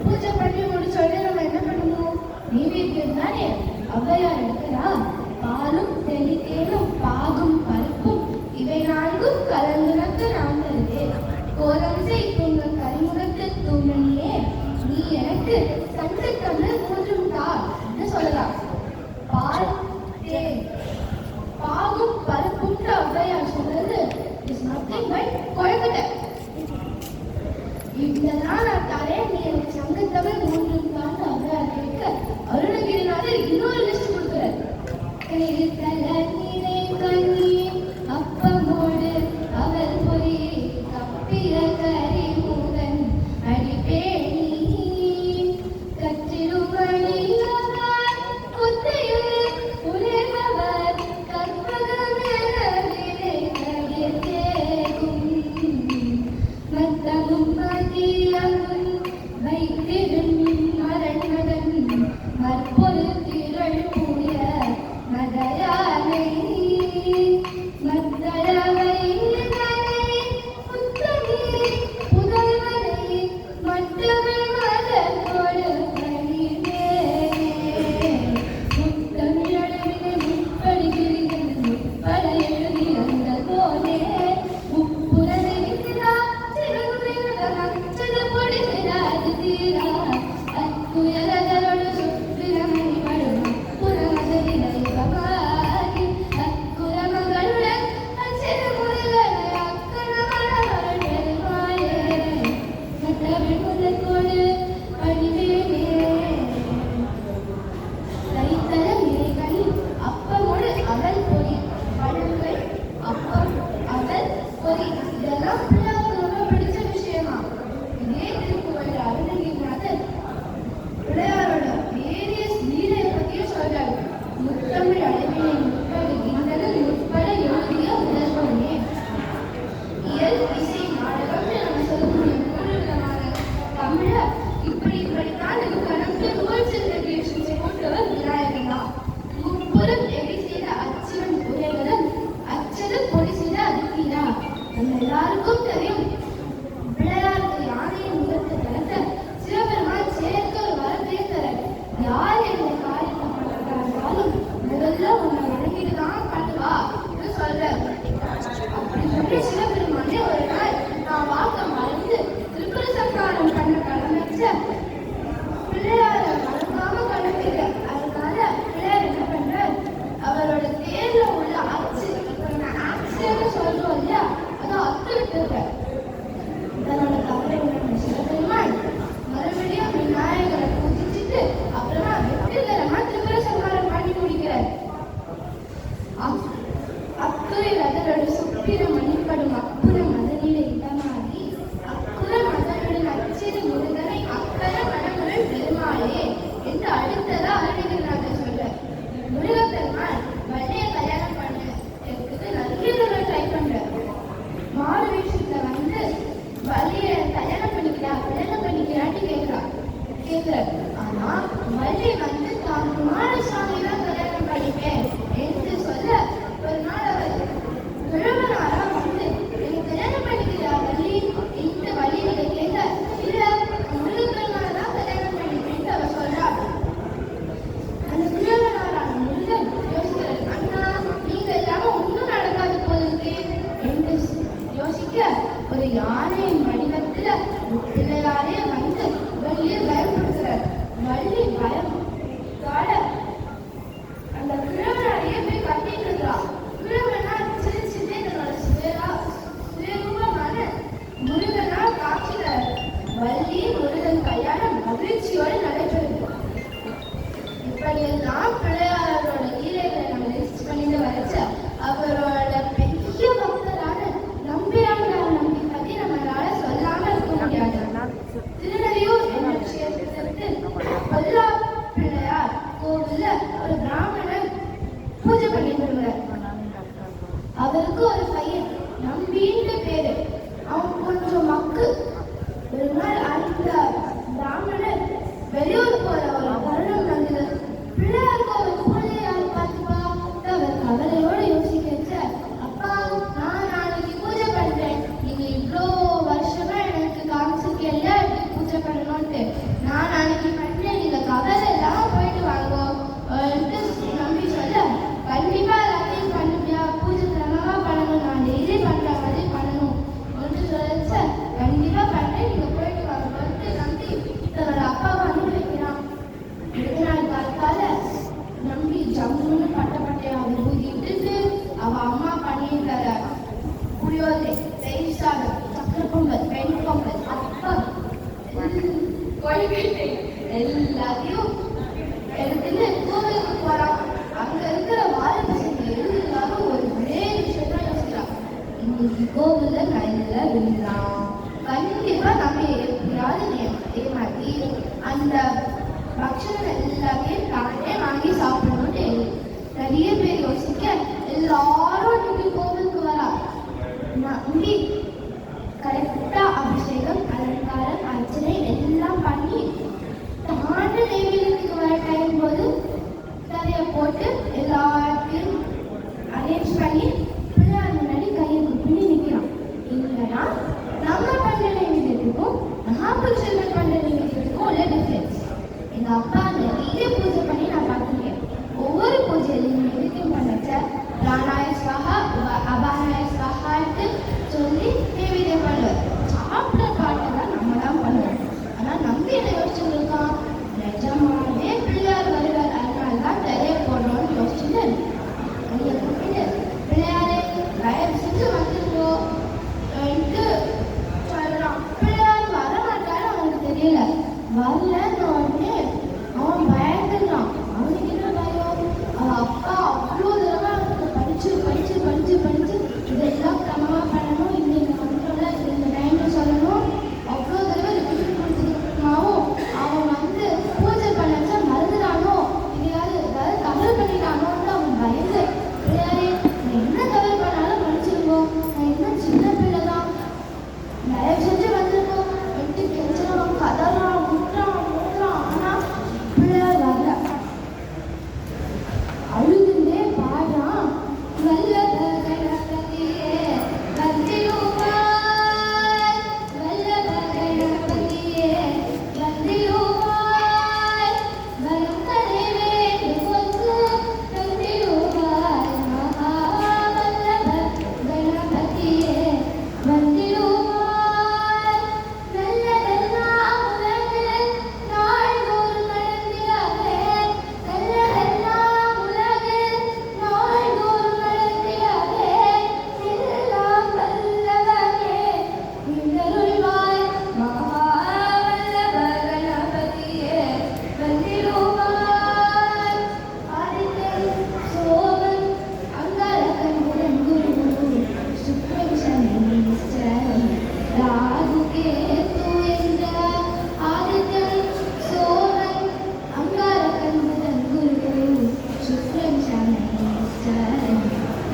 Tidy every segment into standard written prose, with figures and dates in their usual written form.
பூஜை பண்ணி முடிச்ச உடனே நம்ம என்ன பண்ணணும்? நைவேத்தியம் தானே. ஔவையார் எடுக்கிறா, பாலும் தெளித்தேனும் பாகும் பருப்பும் இவை நான்கும் கலந்துனக்கு நாம் தருதே. கோலம் செய் துங்கள் கரிமுகத்து தூமணியே, நீ எனக்கு சங்கு தமிழ் மூன்றும் தா என்று சொல்லலாம். பால் தேன் பாகும் பருப்புன்ற ஔவையார் சொல்றது இஸ் நத்திங் பட் கொழுக்கட்டை. இதெல்லாம் நான் தரேன், நீ எனக்கு சங்கு தமிழ் மூன்றும் தான் ஔவையார் கேட்க அருணகிரிநாதர் இன்னொரு லிஸ்ட் கொடுக்குறாரு. நீரை கண்ணி அப்பமோடு அவர் பொறி கப்பிய கரி மூதன் அடிப்பேணி கற்றிருமணியவர் குத்தையுள் உரைபவர் கற்பகமெனவிலை கடித்தேகும் மத்தமும் மதியமும் வைத்திடும் மரண்மதன் மற்பொரு திரள் பூய மதயானை மத்தளவை இதனை புத்தகி புதல்வனை மற்றவள் மலர்கொடு பணிவேனே. முத்தமிழளவினை முற்படுகிறீர்கள் முற்பட எழுதியங்கள் போலே முப்புறதை விசிறா சிறுகுமிழக மச்சது பொடிசிறாது தீரா அக்குயரதரோடு சுற்றினமை வரும் புறமதலினை பவாரி அக்குரமகளுடன் அச்சிறு முருகனை அக்கணவனவள் பெருமாளே மற்றவள் முதற்கோடு பணிவேனே. தைத்தல நிறைகனி அப்பமோடு அவல் பொறி பழங்கள் அப்பம் அவல் பொறி இதெல்லாம் பிள்ளையாருக்கு ரொம்ப பிடிச்ச விஷயமா. இதே திருப்புகழ் அருணகிரிநாதர் பிள்ளையாரோட வேரியஸ் லீலை பற்றியும் சொல்றாரு. முத்தமிழ் அழகினை முற்படுகின்றன முற்பட எழுதிய முதல்வனே. இயல் இசை நாடகம்னு நம்ம சொல்லக்கூடிய 3 விதமான தமிழ இப்படித்தான் இருக்கணும்னு ரூல்ஸ் அண்ட் ரெகுலேஷன்ஸை கொண்டவர் விநாயகர் தான். முப்புறம் எடி செய்த அச்சிவன் உரைகளும் அச்சது பொடி செய்த அதித்தீரா. நம்ம எல்லாருக்கும் தெரியும், பிள்ளையாருக்கு யானையின் முகத்தை கலந்த சிவபெருமான் சேர்க்க ஒரு வரத்தை தர. யார் எந்த காரியத்தை பண்றாலும் முதல்ல உன்னை வணங்கிட்டு தான் பண்ணுவா என்று சொல்றாரு. அப்படி சொல்லி சிவபெருமானே ஒரு நாள் நான் வாக்க மறந்து திருப்புர சம்ஹாரம் பண்ண கிளம்பிச்ச பிள்ளையார மறக்காம கிளம்பிடுற. அதனால பிள்ளையார் என்ன பண்றார், அவரோட தேர்ல உள்ள அச்சு, இப்ப நான் ஆக்சிடென்ட் சொல்றோம் இல்லையா, அதை அத்து விட்டுறார். தன்னோட தவறை உணர்ந்த சிவபெருமான் மறுபடியும் விநாயகரை பூஜிச்சுட்டு அப்புறமா வெற்றிகரமா திருப்புர சம்ஹாரம் பண்ணி முடிக்கிறார். அத்துயில் அதனோட சுப்பிர மணிப்படும் அப்புற மதனில இடமாகி அக்குற மதனுடன் அச்சிறு முருகனை அக்கற மனமுடன் பெருமாளே என்று அடுத்ததா அருணகிரிநாதர் சொல்றார். முருகப்பெருமான் வள்ளிய கல்யாணம் பண்ண இருக்குது நிறைய தடவை ட்ரை பண்றார். மாறு விஷயத்துல வந்து வள்ளிய கல்யாணம் பண்ணிக்கிறாட்டி கேட்கிறார். ஆனா வள்ளி வந்து தான் குமாரசுவாமி தான் கல்யாணம் பண்ணிப்பேன் என்று சொல்ல ஒரு நாள் அவர் கிழவனாரா வந்து எனக்கு கல்யாணம் பண்ணிக்கிறா வள்ளி இந்த வள்ளியில கேட்க, இல்ல முருகப்பெருமானை தான் கல்யாணம் பண்ணிப்பேன் அவர் சொல்றா. அந்த கிழவனாரான முருகன் யோசிக்கிறார், அண்ணா நீங்க இல்லாம ஒன்னும் நடக்காது போலிருக்கே என்று யோசிக்க ஒரு யானையின் வடிவத்துல பிள்ளையாரே வந்து வள்ளியை பயன்படுத்துறார். கொழுக்கட்டை எல்லாத்தையும் எடுத்துட்டு கோவிலுக்கு போறான். அங்க இருக்கிற வாழை பசங்க எல்லாரும் ஒரு ஒரே விஷயத்தான் யோசிக்கிறான். இன்னைக்கு கோவில்ல கையில விழுந்தான், கண்டிப்பா நம்ம எப்படியாவது ஏமாத்தி அந்த பக்ஷணம் எல்லாத்தையும் தானே வாங்கி சாப்பிடணும்னு நிறைய பேர் யோசிக்க எல்லாரும் இன்னைக்கு கோவிலுக்கு வரா. நம்பி கரெக்டா அபிஷேகம் அலங்காரம் அர்ச்சனை எல்லாம் பண்ணி தாண்ட நெய்வேலியத்துக்கு வர டைம் போது தரைய போட்டு எல்லாத்தையும் அரேஞ்ச் பண்ணி பிள்ளையார் முன்னாடி கையை குப்பின்னு நிற்கிறான். இல்லைன்னா நம்ம பண்ற நெய்வேலியத்துக்கும் மகாபுருஷர்கள் பண்ற நெய்வேலியத்துக்கும் உள்ள டிஃபரன்ஸ். எங்க அப்பா நிறைய பூஜை பண்ணி நான் பார்த்துருக்கேன். ஒவ்வொரு பூஜையிலையும் நைவேத்தியம் பண்ணச்ச பிராணாய ஸ்வாஹா அபானாய ஸ்வாஹான்னு சொல்லி நைவேத்தியம் பண்ணுவார். சாப்பிட்ற பாட்டெல்லாம் நம்ம தான் பண்ணுவோம். ஆனால் நம்பி என்ன யோசிச்சுருக்கான், நிஜமாவே பிள்ளையார் வருவார், அதனால தான் நிறைய போடணும்னு யோசிச்சுட்டு கையை கூப்பிட்டு பிள்ளையாரே தயவு செஞ்சு வந்துருக்கோ சொல்றான். பிள்ளையார் வர மாட்டாரு அவனுக்கு தெரியல. வரலன்னு உடனே அவன் பயந்துடுறான். அவனுக்கு என்ன பயம், அவன் அப்பா அவ்வளோ தடவை அவனுக்கு படிச்சு படிச்சு படிச்சு படிச்சு இதெல்லாம் கிரமமா பண்ணணும், இந்த மந்திரம்ல இந்த டைம்ல சொல்லணும், அவ்வளோ தடவை ரிவிஷன் கொடுத்துருக்காவும் அவன் வந்து பூஜை பண்ணச்சா மறந்துடானோ, இதையாவது ஏதாவது தவறு பண்ணிட்டானோன்னு அவன் பயந்து பிள்ளையாரே என்ன தவறு பண்ணாலும் மன்னிச்சிருக்கோம், நான் இன்னும் சின்ன பிள்ளை தான், தயவு செஞ்சு வந்திருக்கோம் விட்டு கெஞ்சிடும் கதறான் முட்டுறான் மூடுறான். ஆனா பிள்ளையார் வரல. அழுதுண்டே பாடுறான், வல்லப கணபதியே வந்திடுவாய், வல்லப கணபதியே வந்திடுவாய், வந்தனை வேண்டுகொண்டு தந்திடுவாய், மகா வல்லப கணபதியே வந்திடுவாய். நல்லதெல்லாம் உலகில் நாள்தோறும் நடந்திடவே, நல்லதெல்லாம் உலகில் நாள்தோறும் நடந்திடவே, எல்லாம் வல்லவனே நின்றருள்வாய், மகா வல்லப கணபதியே வந்திடுவாய். ஆதித்தன் சோமன் அங்காரகன் புதன் குரு சுக்கிரன் சனி நிச்சயம் ராகு கேது என்ற ஆதித்தன் சோமன் அங்காரகன் புதன் குரு சுக்கிரன் சனி நிச்சயம்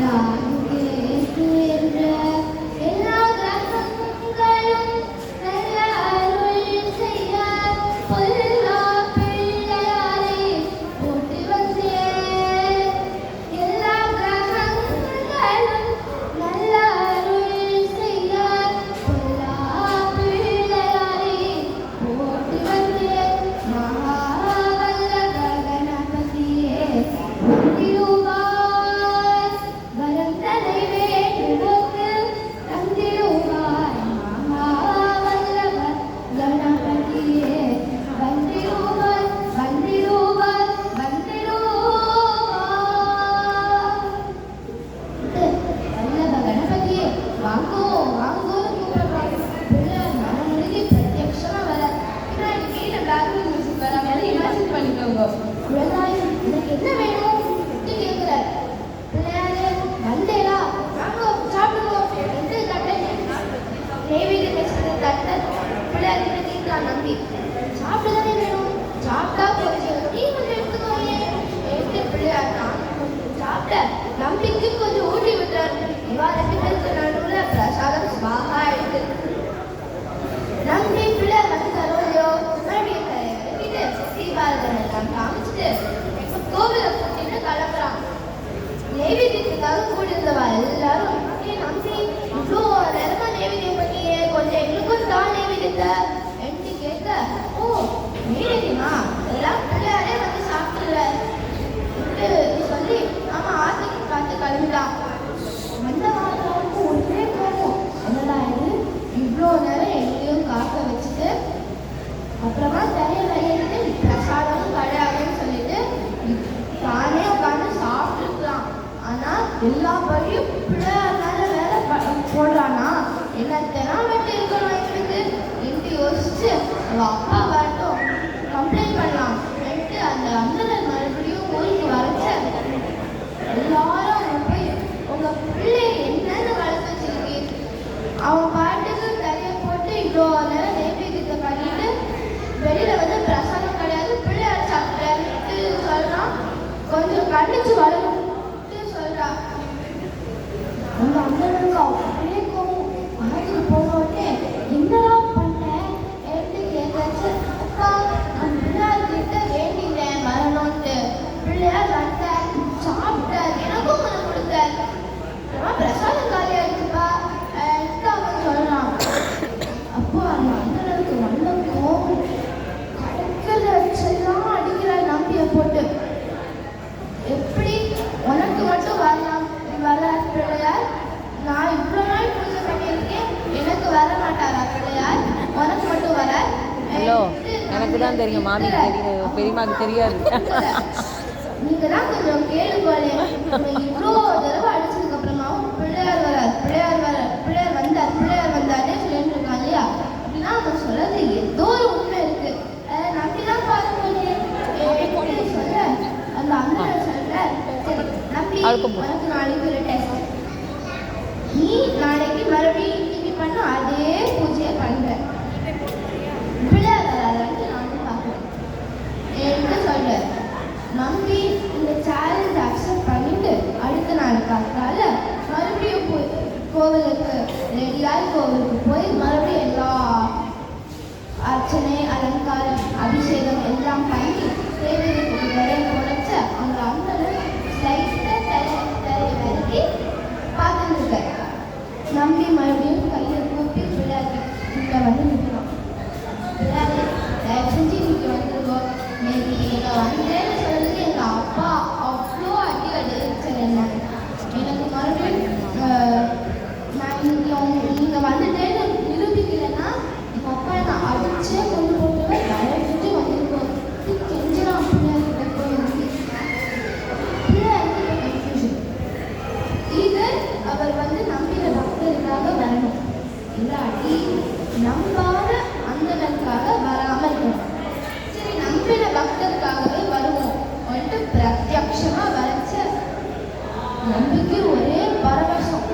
ராகு கேது என்ற எல்லா கிரகங்களும் நல்ல அருள் செய்ய பொல்லா பிள்ளையாரை போட்டு வந்தேன். எல்லா கிரகங்களும் நல்ல அருள் செய்ய பொல்லா பிள்ளையாரை போட்டு வந்தேன். மகா வல்லப கணபதியே வந்திடுவாய், வரந்தனை வேண்டுகோக்கு தந்திடுவாய், மகா வல்லப கணபதியே வந்திடுவாய் வந்திடுவாய் வந்திடுவாய். வல்லப கணபதியே வாங்கோ வாங்கோன்னு கூப்பிடுறாங்க. பிள்ளையார் மனமுருகி பிரத்யக்ஷமா வர பின்னாடி கீழே பேக்ரவுண்ட் மியூசிக் வர மாதிரி இமேஜின் பண்ணிக்கோங்க. பிள்ளையார் எனக்கு என்ன வேணும் கேட்கிறார். பிள்ளையாரே வந்தேடா வாங்கோ சாப்பிடுவோம் என்று தட்டை நெய்வேலியம் வச்சுக்கிற தட்டை பிள்ளையார்கிட்ட கேட்கிறான் நம்பி. சாப்பிடதானே வேணும், சாப்பிட்டா கொஞ்சம் நீ கொஞ்சம் எடுத்துக்கோங்க எடுத்து பிள்ளையார் தான் சாப்பிட்ட நம்பிக்கு கொஞ்சம் ஊட்டி விட்டார். இவா ரெண்டு பேருக்கு நடுவில் பிரசாதம் ஸ்வாகா எடுத்து நம்பி பிள்ளையார் வந்து தரோலையோ மறுபடியும் கட்டிட்டு தீபாவளி எல்லாம் காமிச்சிட்டு கோவிலை கூட்டிட்டு கிளம்புறான். நெய்வேத்தியத்துக்காக கூடியிருந்தவா எல்லாரும் நம்பி இவ்வளோ நேரமா நெய்வேத்தியம் பண்ணியே கொஞ்சம் எங்களுக்கும் தான் நெய்வேத்தியத்தை என்று கேட்க, ஓ நெய்வேத்தியமா எல்லாம் பிள்ளையாரே வந்து சாப்பிட்டுருவார் சொல்லி ஆமா ஆசைக்கு பார்த்து கிளம்பிட்டான். வந்த வாரத்துக்கு ஒன்றே கோபம், என்னடா இது இவ்வளோ நேரம் எங்கேயும் காக்க வச்சுட்டு அப்புறமா தரைய வரையிட்டு பிரசாதமும் கிடையாதுன்னு சொல்லிட்டு தானே உட்காந்து சாப்பிட்டுருக்கலாம். ஆனா எல்லா படியும் பிள்ளையார் மேல வேலை போடுறானா, என்னத்தனா வெட்டி இருக்கணும் எங்களுக்கு என்று யோசிச்சு அவ அப்பா வரட்டும் தான் தெரியும், மாமி தெரியும், பெரியமாக்கு தெரியாது. நீங்க தான் கொஞ்சம் கேளுங்களே. இவ்வளோ தடவை அடிச்சதுக்கு அப்புறமாவும் பிள்ளையார் வரார், பிள்ளையார் வர, பிள்ளையார் வந்தாரே சொல்லிட்டு இருக்கான் இல்லையா? அப்படின்னா அவன் சொல்றது ஏதோ ஒரு உண்மை இருக்கு. நம்பிதான் பாருங்க சொல்ல அந்த அண்ணன் சொல்ற, நம்பி உனக்கு நாளைக்கு ஒரு டெஸ்ட், நீ நாளைக்கு மறுபடியும் இன்னைக்கு பண்ண அதே பூஜையை பண்ற, பிள்ளையார் வராதான்னு நானும் பார்க்குறேன் என்று சொல்ற. நம்பி இந்த சேலஞ்ச் அக்செப்ட் பண்ணிட்டு அடுத்த நாள் காத்தால மறுபடியும் கோவிலுக்கு ரெடியாகி கோவிலுக்கு போய் மறுபடியும் எல்லா அர்ச்சனை அலங்காரம் அபிஷேகம் எல்லாம் பண்ணி தேவைக்கு வரைய உடைச்ச அந்த அம்மனை ஸ்லைட்டாக தரை வரைக்கி பார்த்துருக்க. நம்பி மறுபடியும் கையை கூப்பி பிள்ளையாரு இங்கே வந்து நிற்கிறோம். பிள்ளையாரு தயவு செஞ்சு இங்கே வந்துருக்கோம். மேபி எங்கள் வந்தேன்னு சொல்றதுக்கு எங்கள் அப்பா அவ்வளோ அடி அடிச்சது என்ன. எனக்கு மறுபடியும் நீங்கள் வந்துட்டேன்னு நிரூபிக்கலைன்னா எங்கள் அப்பா நான் அடிச்சே கொண்டு போட்டுவேன். தயவு செஞ்சு வந்துருக்கோம் கெஞ்சிடும் பிள்ளையார்கிட்ட போய் வந்து பிள்ளையாருக்கு கன்ஃபியூஷன். இது அவர் வந்து நம்பின பக்தருக்காக வரணும், இல்லாட்டி நம்பாத அந்தனருக்காக வராமல் இருக்கணும். சரி, நம்பின பக்தருக்காகவே வருவோம் வந்துட்டு பிரத்யட்சமா வரைச்ச நம்பிக்கை ஒரே பரவசம்.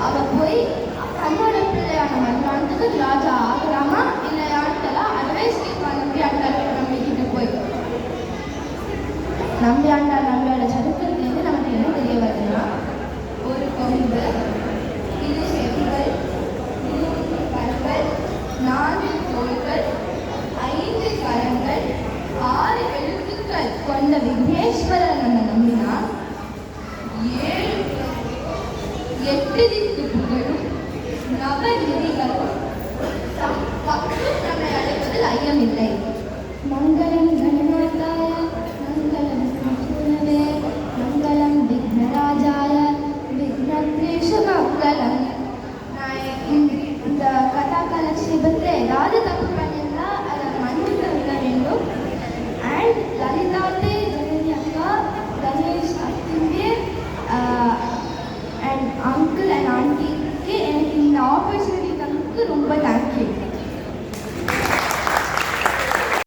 அவ போய் தன்னோட பிள்ளையான மன்றாண்டுக்கு ராஜா ஆகலாமா இல்லையான்ட்டுலாம் அட்வைஸ் கேட்பான் நம்பிக்கிட்ட போய். நம்பியோட சரித்திரத்திலேருந்து நமக்கு என்ன தெரிய வருதுன்னா, ஒரு கொம்பு, இது செவிகள், 3 கண்கள், 4 தோள்கள், 5 கரங்கள், 6 எழுத்துக்கள் கொண்ட விக்னேஸ்வரர் நம்ம நம்பினா 8 திக்கு புகழும் நவநிதிகளும் நம்மை அழைப்பதில் ஐயமில்லை. மங்களம்